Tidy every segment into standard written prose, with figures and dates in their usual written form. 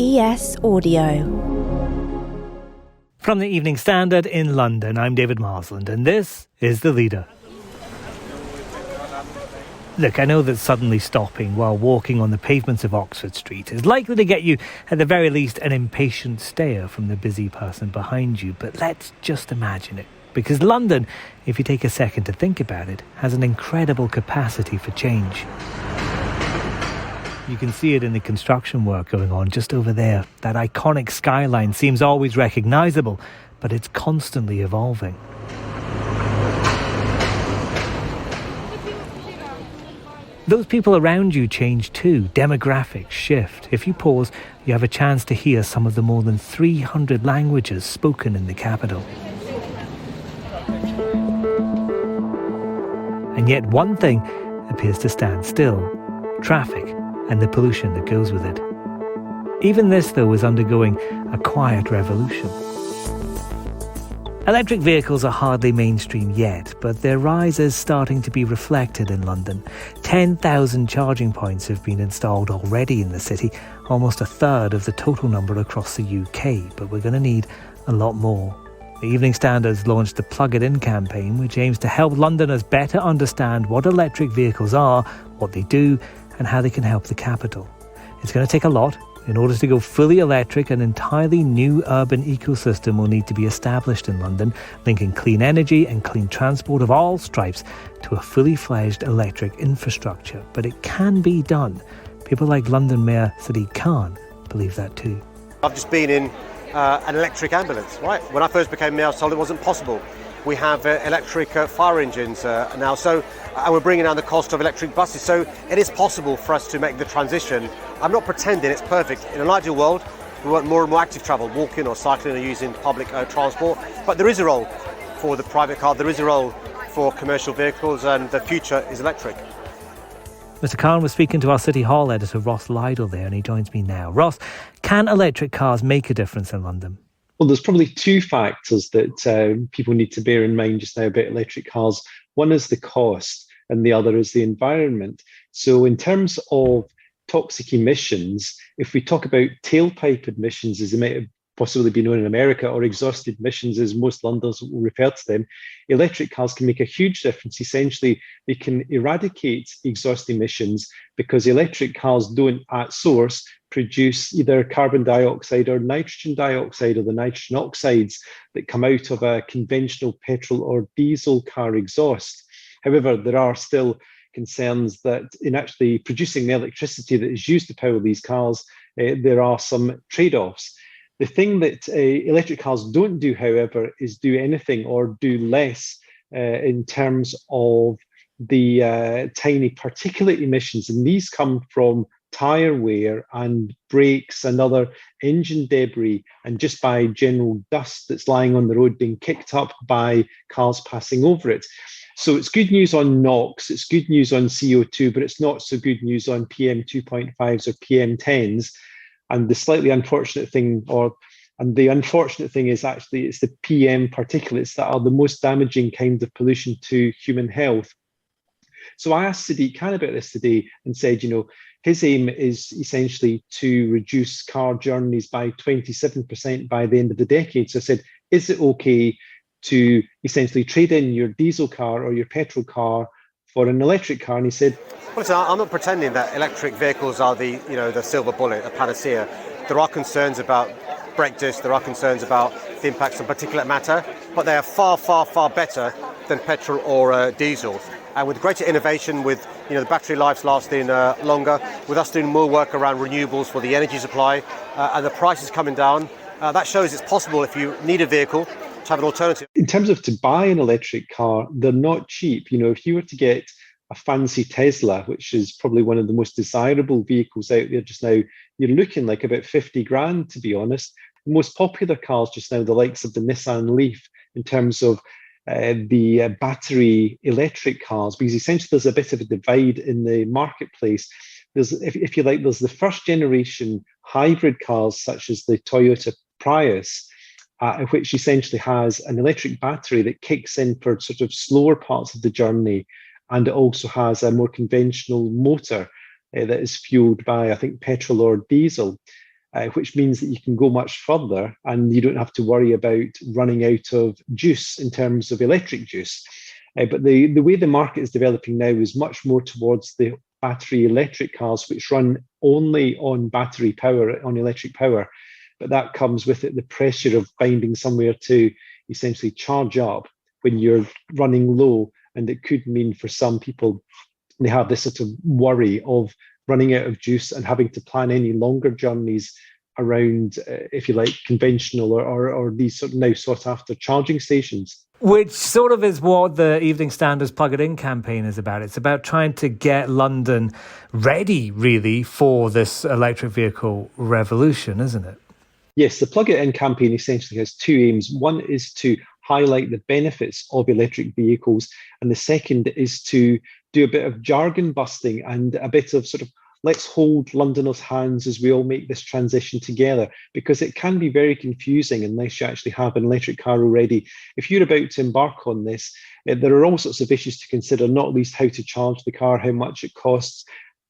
ES Audio. From the Evening Standard in London, I'm David Marsland, and this is The Leader. Look, I know that suddenly stopping while walking on the pavements of Oxford Street is likely to get you, at the very least, an impatient stare from the busy person behind you, but let's just imagine it. Because London, if you take a second to think about it, has an incredible capacity for change. You can see it in the construction work going on just over there. That iconic skyline seems always recognisable, but it's constantly evolving. Those people around you change too. Demographics shift. If you pause, you have a chance to hear some of the more than 300 languages spoken in the capital. And yet one thing appears to stand still: traffic and the pollution that goes with it. Even this, though, is undergoing a quiet revolution. Electric vehicles are hardly mainstream yet, but their rise is starting to be reflected in London. 10,000 charging points have been installed already in the city, almost a third of the total number across the UK, but we're going to need a lot more. The Evening Standard's launched the Plug It In campaign, which aims to help Londoners better understand what electric vehicles are, what they do, and how they can help the capital. It's going to take a lot. In order to go fully electric, an entirely new urban ecosystem will need to be established in London, linking clean energy and clean transport of all stripes to a fully fledged electric infrastructure. But it can be done. People like London Mayor Sadiq Khan believe that too. I've just been in an electric ambulance, right? When I first became mayor, I was told it wasn't possible. We have electric fire engines now, and we're bringing down the cost of electric buses. So it is possible for us to make the transition. I'm not pretending it's perfect. In an ideal world, we want more and more active travel, walking or cycling or using public transport. But there is a role for the private car, there is a role for commercial vehicles, and the future is electric. Mr. Khan was speaking to our City Hall editor, Ross Lydall, there, and he joins me now. Ross, can electric cars make a difference in London? Well, there's probably two factors that people need to bear in mind just now about electric cars. One is the cost, and the other is the environment. So in terms of toxic emissions, if we talk about tailpipe emissions, as they might have possibly be known in America, or exhaust emissions, as most Londoners will refer to them, electric cars can make a huge difference. Essentially, they can eradicate exhaust emissions because electric cars don't, at source, produce either carbon dioxide or nitrogen dioxide, or the nitrogen oxides that come out of a conventional petrol or diesel car exhaust. However, there are still concerns that in actually producing the electricity that is used to power these cars, there are some trade-offs. The thing that electric cars don't do, however, is do anything or do less in terms of the tiny particulate emissions. And these come from tyre wear and brakes and other engine debris, and just by general dust that's lying on the road being kicked up by cars passing over it. So it's good news on NOx, it's good news on CO2, but it's not so good news on PM 2.5s or PM 10s. And the slightly unfortunate thing, the unfortunate thing is actually it's the PM particulates that are the most damaging kind of pollution to human health. So I asked Sadiq Khan about this today and said, his aim is essentially to reduce car journeys by 27% by the end of the decade. So I said, is it okay to essentially trade in your diesel car or your petrol car for an electric car? And he said, well, listen, I'm not pretending that electric vehicles are the silver bullet, a panacea. There are concerns about brake disc, there are concerns about the impacts of particulate matter, but they are far, far, far better than petrol or diesel. And with greater innovation, with the battery lives lasting longer, with us doing more work around renewables for the energy supply, and the prices coming down, that shows it's possible if you need a vehicle to have an alternative. In terms of to buy an electric car, they're not cheap. If you were to get a fancy Tesla, which is probably one of the most desirable vehicles out there just now, you're looking like about 50 grand, to be honest. The most popular cars just now, the likes of the Nissan Leaf, in terms of the battery electric cars, because essentially there's a bit of a divide in the marketplace. There's, if you like, there's the first generation hybrid cars, such as the Toyota Prius, which essentially has an electric battery that kicks in for sort of slower parts of the journey. And it also has a more conventional motor that is fueled by, I think, petrol or diesel. which means that you can go much further and you don't have to worry about running out of juice in terms of electric juice. But the way the market is developing now is much more towards the battery electric cars, which run only on battery power, on electric power. But that comes with it the pressure of finding somewhere to essentially charge up when you're running low. And it could mean for some people, they have this sort of worry of running out of juice and having to plan any longer journeys around, if you like, conventional or these sort of now sought after charging stations. Which sort of is what the Evening Standard's Plug It In campaign is about. It's about trying to get London ready, really, for this electric vehicle revolution, isn't it? Yes, the Plug It In campaign essentially has two aims. One is to highlight the benefits of electric vehicles, and the second is to do a bit of jargon busting and a bit of sort of let's hold Londoners' hands as we all make this transition together, because it can be very confusing unless you actually have an electric car already. If you're about to embark on this, there are all sorts of issues to consider, not least how to charge the car, how much it costs,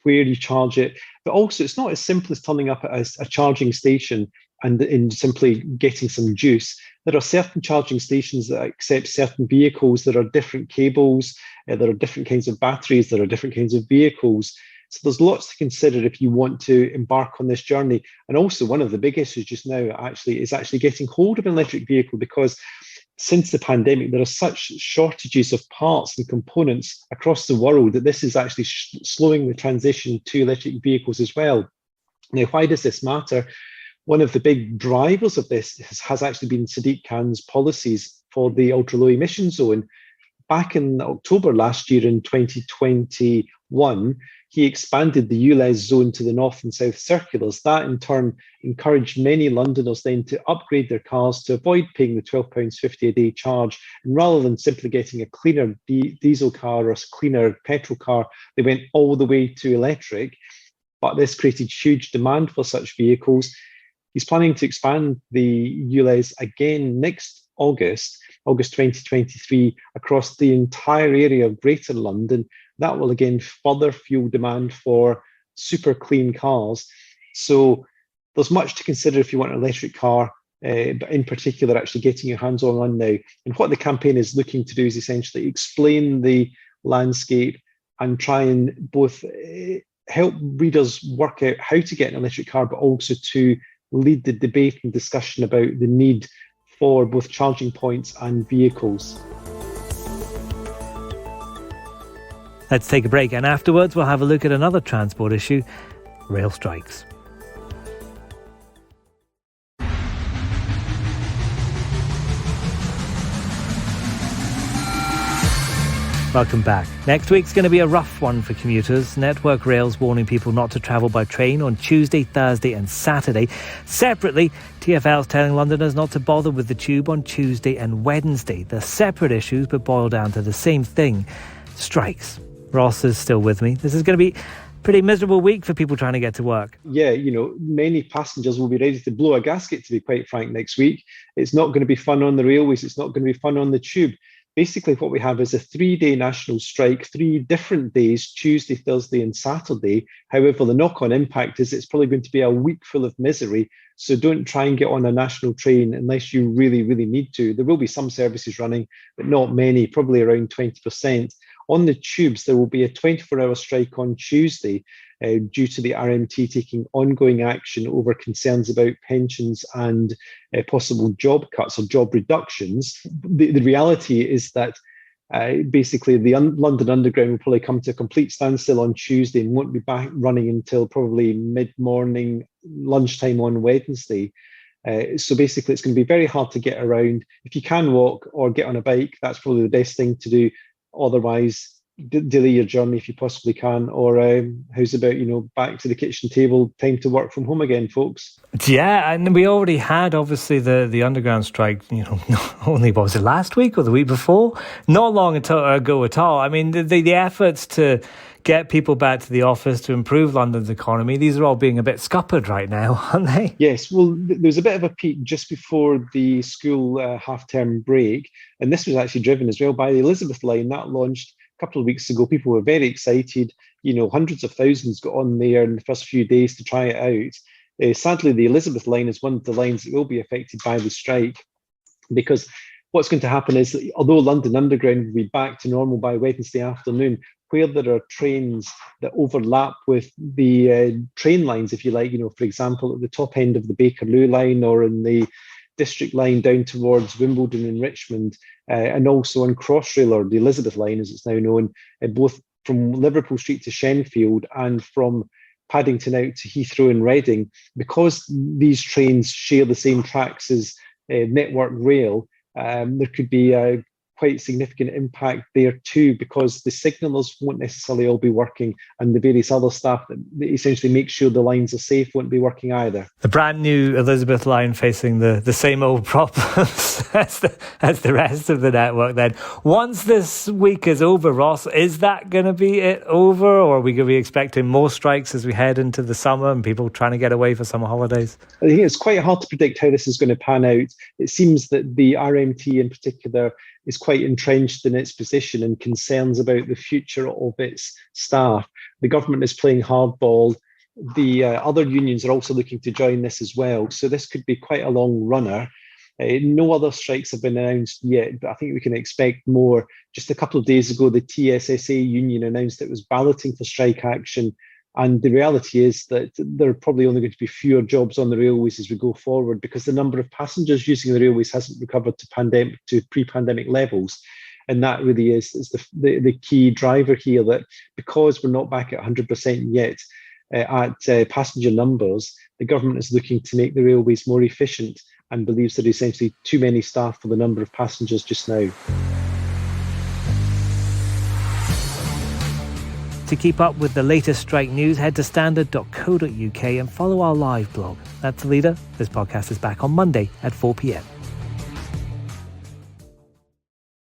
where you charge it. But also, it's not as simple as turning up at a charging station and simply getting some juice. There are certain charging stations that accept certain vehicles. There are different cables, there are different kinds of batteries, there are different kinds of vehicles. So there's lots to consider if you want to embark on this journey. And also one of the big issues just now is getting hold of an electric vehicle, because since the pandemic, there are such shortages of parts and components across the world that this is actually slowing the transition to electric vehicles as well. Now, why does this matter? One of the big drivers of this has actually been Sadiq Khan's policies for the ultra-low emission zone. Back in October last year in 2021, he expanded the ULEZ zone to the north and south circulars. That in turn encouraged many Londoners then to upgrade their cars to avoid paying the £12.50 a day charge. And rather than simply getting a cleaner diesel car or a cleaner petrol car, they went all the way to electric. But this created huge demand for such vehicles. He's planning to expand the ULEZ again next August 2023, across the entire area of Greater London. That will again further fuel demand for super clean cars. So there's much to consider if you want an electric car, but in particular, actually getting your hands on one now. And what the campaign is looking to do is essentially explain the landscape and try and both help readers work out how to get an electric car, but also to lead the debate and discussion about the need for both charging points and vehicles. Let's take a break, and afterwards we'll have a look at another transport issue: rail strikes. Welcome back. Next week's going to be a rough one for commuters. Network Rail's warning people not to travel by train on Tuesday, Thursday and Saturday. Separately, TfL's telling Londoners not to bother with the tube on Tuesday and Wednesday. They're separate issues but boil down to the same thing: strikes. Ross is still with me. This is going to be a pretty miserable week for people trying to get to work. Yeah, many passengers will be ready to blow a gasket, to be quite frank, next week. It's not going to be fun on the railways. It's not going to be fun on the tube. Basically, what we have is a 3-day national strike, 3 different days: Tuesday, Thursday and Saturday. However, the knock-on impact is it's probably going to be a week full of misery. So don't try and get on a national train unless you really, really need to. There will be some services running, but not many, probably around 20%. On the tubes, there will be a 24-hour strike on Tuesday due to the RMT taking ongoing action over concerns about pensions and possible job cuts or job reductions. The reality is that basically the London Underground will probably come to a complete standstill on Tuesday and won't be back running until probably mid-morning, lunchtime on Wednesday. So basically, it's going to be very hard to get around. If you can walk or get on a bike, that's probably the best thing to do. Otherwise, delay your journey if you possibly can. Or how's about, back to the kitchen table, time to work from home again, folks? Yeah, and we already had, obviously, the underground strike, only, what was it, last week or the week before? Not long ago at all. I mean, the efforts to get people back to the office, to improve London's economy, these are all being a bit scuppered right now, aren't they? Yes, well, there's a bit of a peak just before the school half-term break, and this was actually driven as well by the Elizabeth line. That launched a couple of weeks ago. People were very excited. Hundreds of thousands got on there in the first few days to try it out. Sadly, the Elizabeth line is one of the lines that will be affected by the strike, because what's going to happen is that although London Underground will be back to normal by Wednesday afternoon, where there are trains that overlap with the train lines, if you like, for example, at the top end of the Bakerloo line or in the District line down towards Wimbledon and Richmond, and also on Crossrail, or the Elizabeth line as it's now known, both from Liverpool Street to Shenfield and from Paddington out to Heathrow and Reading, because these trains share the same tracks as Network Rail, there could be a quite significant impact there too, because the signallers won't necessarily all be working, and the various other staff that essentially make sure the lines are safe won't be working either. The brand new Elizabeth line facing the same old problems as the rest of the network then. Once this week is over, Ross, is that going to be it over, or are we going to be expecting more strikes as we head into the summer and people trying to get away for summer holidays? I think it's quite hard to predict how this is going to pan out. It seems that the RMT in particular is quite entrenched in its position and concerns about the future of its staff. The government is playing hardball. The other unions are also looking to join this as well. So this could be quite a long runner. No other strikes have been announced yet, but I think we can expect more. Just a couple of days ago, the TSSA union announced it was balloting for strike action. And the reality is that there are probably only going to be fewer jobs on the railways as we go forward, because the number of passengers using the railways hasn't recovered to pre-pandemic levels. And that really is the key driver here, that because we're not back at 100% yet at passenger numbers, the government is looking to make the railways more efficient and believes there are essentially too many staff for the number of passengers just now. To keep up with the latest strike news, head to standard.co.uk and follow our live blog. That's the leader. This podcast is back on Monday at 4 p.m.